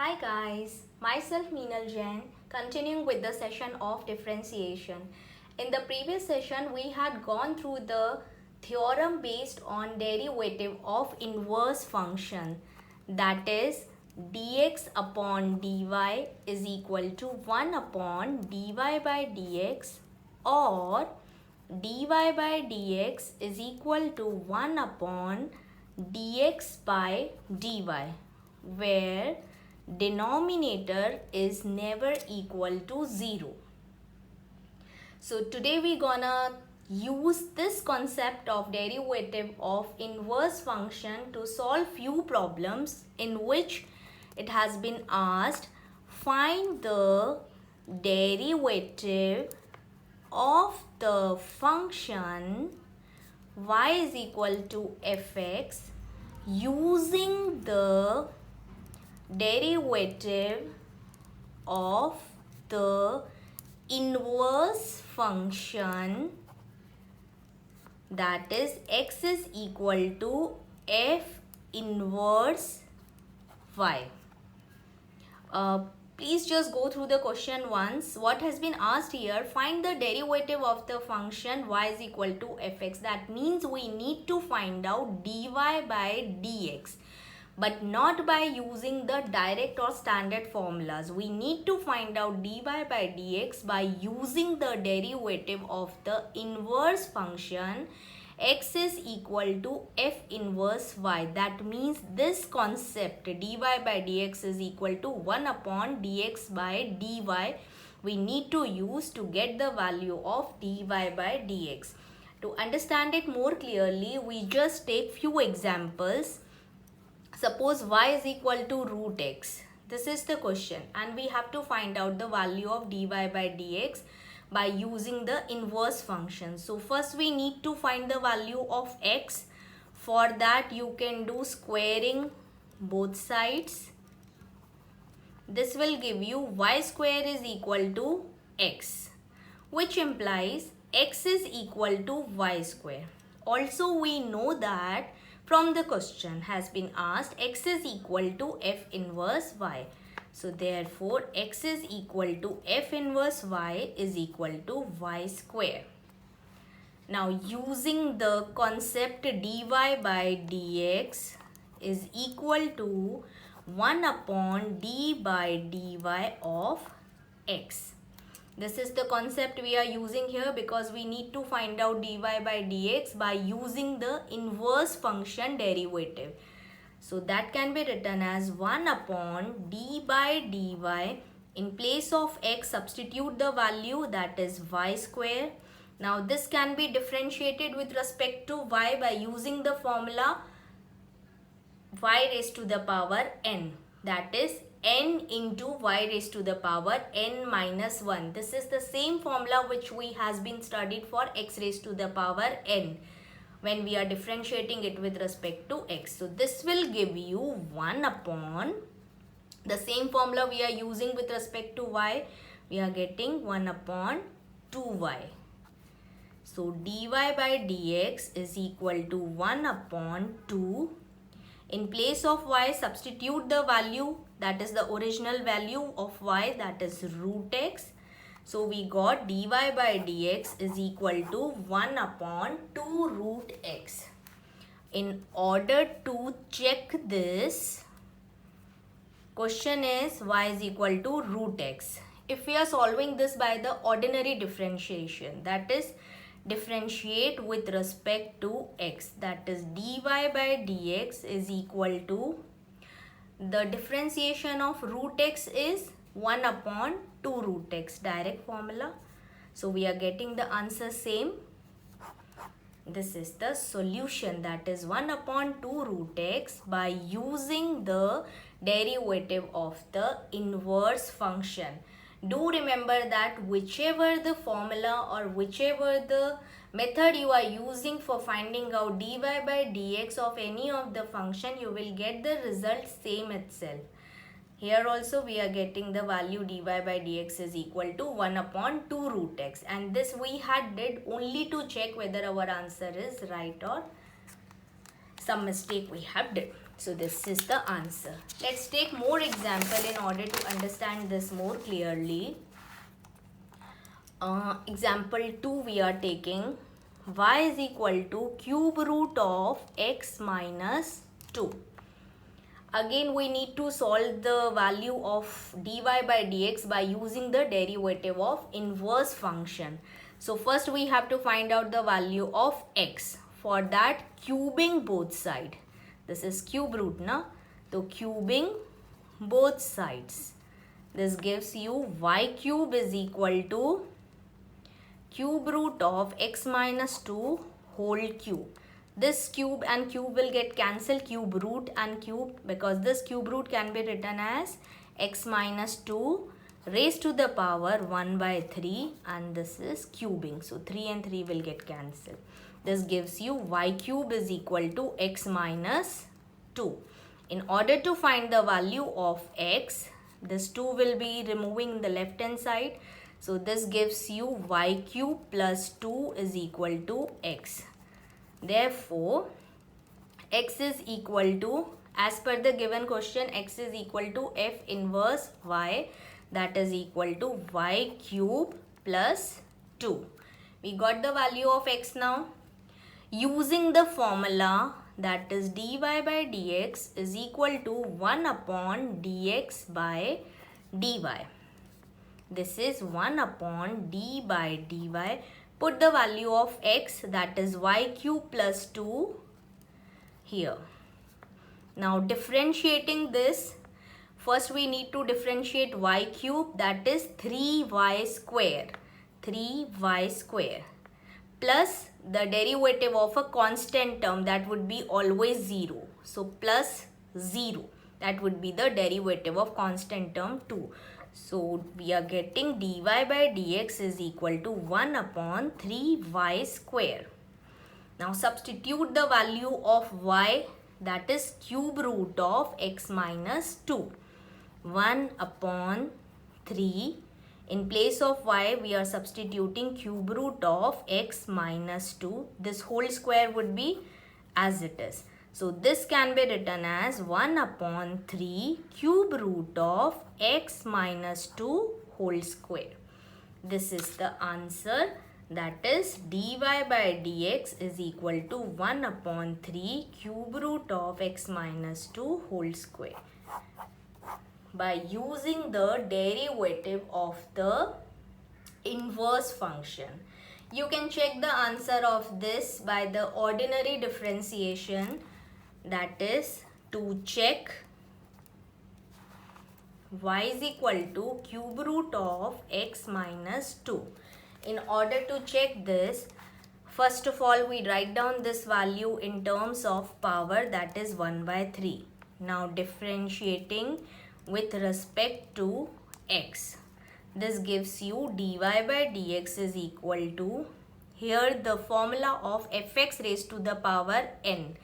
Hi guys, myself Meenal Jain, continuing with the session of differentiation. In the previous session, we had gone through the theorem based on derivative of inverse function, that is dx upon dy is equal to 1 upon dy by dx, or dy by dx is equal to 1 upon dx by dy, where denominator is never equal to 0. So today we gonna use this concept of derivative of inverse function to solve few problems in which it has been asked find the derivative of the function y is equal to fx using the derivative of the inverse function, that is x is equal to f inverse y. Please just go through the question once. What has been asked here? Find the derivative of the function y is equal to fx. That means we need to find out dy by dx, but not by using the direct or standard formulas. We need to find out dy by dx by using the derivative of the inverse function x is equal to f inverse y. That means this concept dy by dx is equal to 1 upon dx by dy we need to use to get the value of dy by dx. To understand it more clearly, we just take few examples. Suppose y is equal to root x. This is the question, and we have to find out the value of dy by dx by using the inverse function. So first we need to find the value of x. For that you can do squaring both sides. This will give you y square is equal to x, which implies x is equal to y square. Also we know that from the question has been asked x is equal to f inverse y. So therefore x is equal to f inverse y is equal to y square. Now using the concept dy by dx is equal to 1 upon d by dy of x. This is the concept we are using here because we need to find out dy by dx by using the inverse function derivative. So that can be written as 1 upon d by dy. In place of x, substitute the value, that is y square. Now this can be differentiated with respect to y by using the formula y raised to the power n, that is n into y raised to the power n minus 1. This is the same formula which we has been studied for x raised to the power n when we are differentiating it with respect to x. So this will give you 1 upon the same formula we are using with respect to y. We are getting 1 upon 2y. So dy by dx is equal to 1 upon 2. In place of y, substitute the value, that is the original value of y, that is root x. So we got dy by dx is equal to 1 upon 2 root x. In order to check this, question is y is equal to root x. If we are solving this by the ordinary differentiation, that is differentiate with respect to x, that is dy by dx is equal to the differentiation of root x is 1 upon 2 root x, direct formula. So we are getting the answer same. This is the solution, that is 1 upon 2 root x by using the derivative of the inverse function. Do remember that whichever the formula or whichever the method you are using for finding out dy by dx of any of the function, you will get the result same itself. Here also we are getting the value dy by dx is equal to 1 upon 2 root x, and this we had did only to check whether our answer is right or some mistake we have did. So this is the answer. Let's take more example in order to understand this more clearly. Example 2 we are taking. Y is equal to cube root of x minus 2. Again we need to solve the value of dy by dx by using the derivative of inverse function. So first we have to find out the value of x. For that, cubing both sides. This is cube root, na? So cubing both sides. This gives you y cube is equal to cube root of x minus 2 whole cube. This cube and cube will get cancelled, cube root and cube, because this cube root can be written as x minus 2 raised to the power 1 by 3, and this is cubing. So 3 and 3 will get cancelled. This gives you y cube is equal to x minus 2. In order to find the value of x, this 2 will be removing in the left hand side. So this gives you y cube plus 2 is equal to x. Therefore, x is equal to, as per the given question, x is equal to f inverse y, that is equal to y cube plus 2. We got the value of x now. Using the formula, that is dy by dx is equal to 1 upon dx by dy. This is 1 upon d by dy. Put the value of x, that is y cube plus 2 here. Now differentiating this, first we need to differentiate y cube, that is 3y square. 3y square plus the derivative of a constant term, that would be always 0. So plus 0, that would be the derivative of constant term 2. So we are getting dy by dx is equal to 1 upon 3y square. Now substitute the value of y, that is cube root of x minus 2. 1 upon 3. In place of y, we are substituting cube root of x minus 2. This whole square would be as it is. So this can be written as 1 upon 3 cube root of x minus 2 whole square. This is the answer, that is dy by dx is equal to 1 upon 3 cube root of x minus 2 whole square, by using the derivative of the inverse function. You can check the answer of this by the ordinary differentiation, that is to check y is equal to cube root of x minus 2. In order to check this, first of all we write down this value in terms of power, that is 1 by 3. Now differentiating with respect to x, this gives you dy by dx is equal to, here the formula of fx raised to the power n.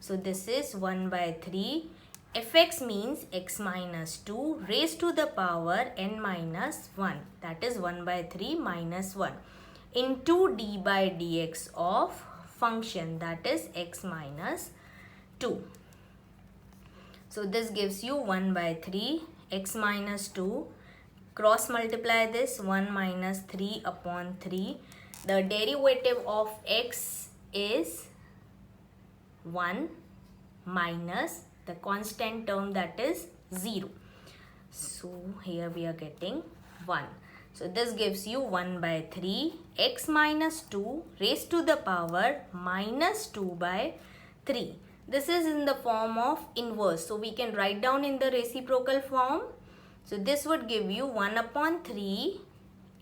So this is 1 by 3. Fx means x minus 2 raised to the power n minus 1, that is 1 by 3 minus 1 into d by dx of function, that is x minus 2. So this gives you 1 by 3 x minus 2. Cross multiply this, 1 minus 3 upon 3. The derivative of x is 1 minus the constant term, that is 0. So here we are getting 1. So this gives you 1 by 3 x minus 2 raised to the power minus 2 by 3. This is in the form of inverse, so we can write down in the reciprocal form. So this would give you 1 upon 3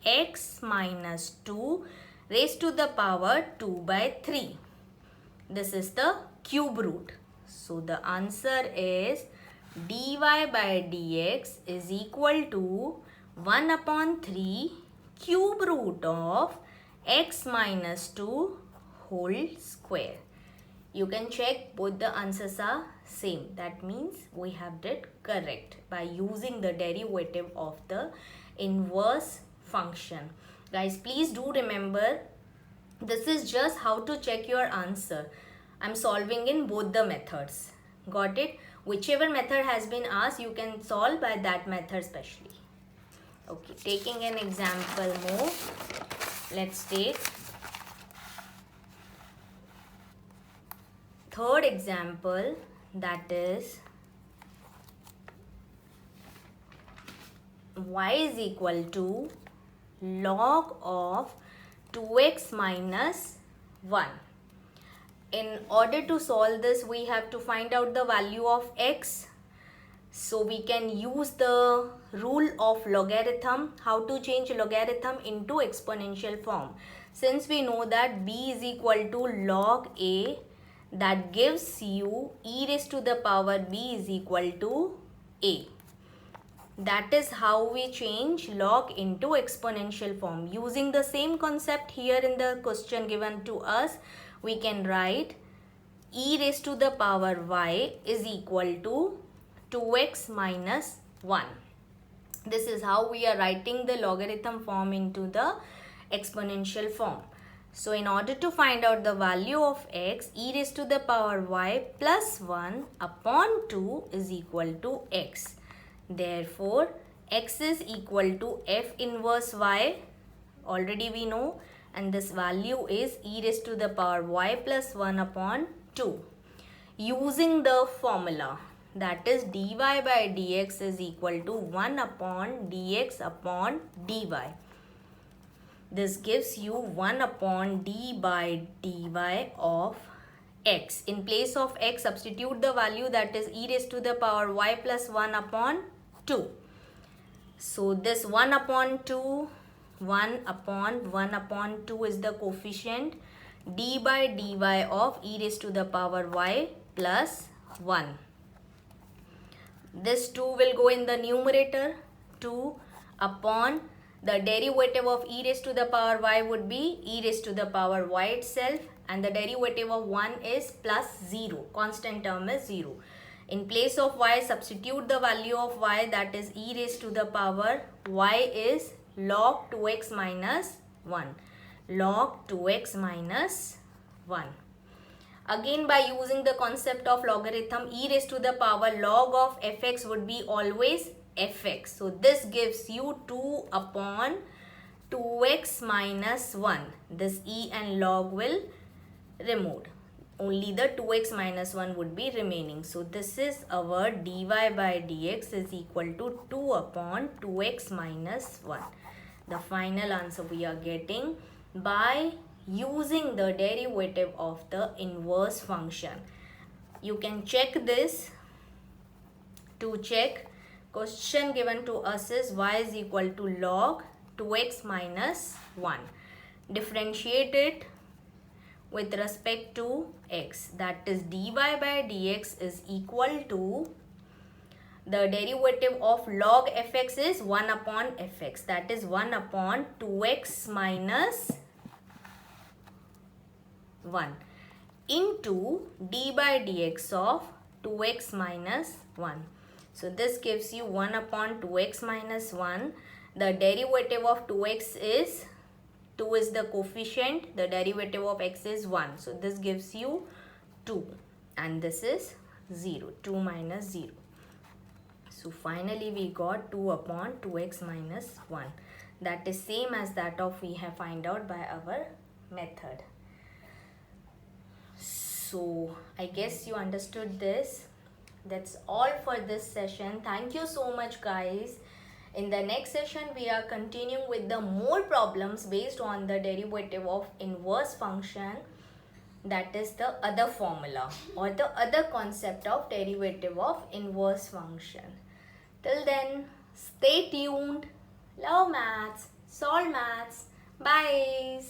x minus 2 raised to the power 2 by 3. This is the cube root. So the answer is dy by dx is equal to 1 upon 3 cube root of x minus 2 whole square. You can check both the answers are same. That means we have did correct by using the derivative of the inverse function. Guys, please do remember, this is just how to check your answer. I'm solving in both the methods. Got it? Whichever method has been asked, you can solve by that method specially. Okay, taking an example more, let's take third example, that is y is equal to log of 2x minus 1. In order to solve this, we have to find out the value of x. So we can use the rule of logarithm. How to change logarithm into exponential form? Since we know that b is equal to log a, that gives you e raised to the power b is equal to a. That is how we change log into exponential form. Using the same concept here in the question given to us, we can write e raised to the power y is equal to 2x minus 1. This is how we are writing the logarithm form into the exponential form. So in order to find out the value of x, e raised to the power y plus 1 upon 2 is equal to x. Therefore, x is equal to f inverse y, already we know, and this value is e raised to the power y plus 1 upon 2. Using the formula, that is dy by dx is equal to 1 upon dx upon dy. This gives you 1 upon d by dy of x. In place of x, substitute the value, that is e raised to the power y plus 1 upon 2. So this 1 upon 2, 1 upon 2 is the coefficient, d by dy of e raised to the power y plus 1. This 2 will go in the numerator, 2 upon the derivative of e raised to the power y would be e raised to the power y itself, and the derivative of 1 is plus 0, constant term is 0. In place of y, substitute the value of y, that is e raised to the power y is log 2x minus 1. Log 2x minus 1. Again, by using the concept of logarithm, e raised to the power log of fx would be always fx. So this gives you 2 upon 2x minus 1. This e and log will remove. Only the 2x minus 1 would be remaining. So this is our dy by dx is equal to 2 upon 2x minus 1. The final answer we are getting by using the derivative of the inverse function. You can check this. To check, question given to us is y is equal to log 2x minus 1. Differentiate it with respect to x, that is dy by dx is equal to the derivative of log fx is 1 upon fx, that is 1 upon 2x minus 1 into d by dx of 2x minus 1. So this gives you 1 upon 2x minus 1. The derivative of 2x is 2 is the coefficient, the derivative of x is 1. So this gives you 2 and this is 0, 2 minus 0. So finally we got 2 upon 2x minus 1. That is same as that of we have find out by our method. So I guess you understood this. That's all for this session. Thank you so much, guys. In the next session, we are continuing with the more problems based on the derivative of inverse function, that is the other formula or the other concept of derivative of inverse function. Till then, stay tuned. Love maths, solve maths. Bye.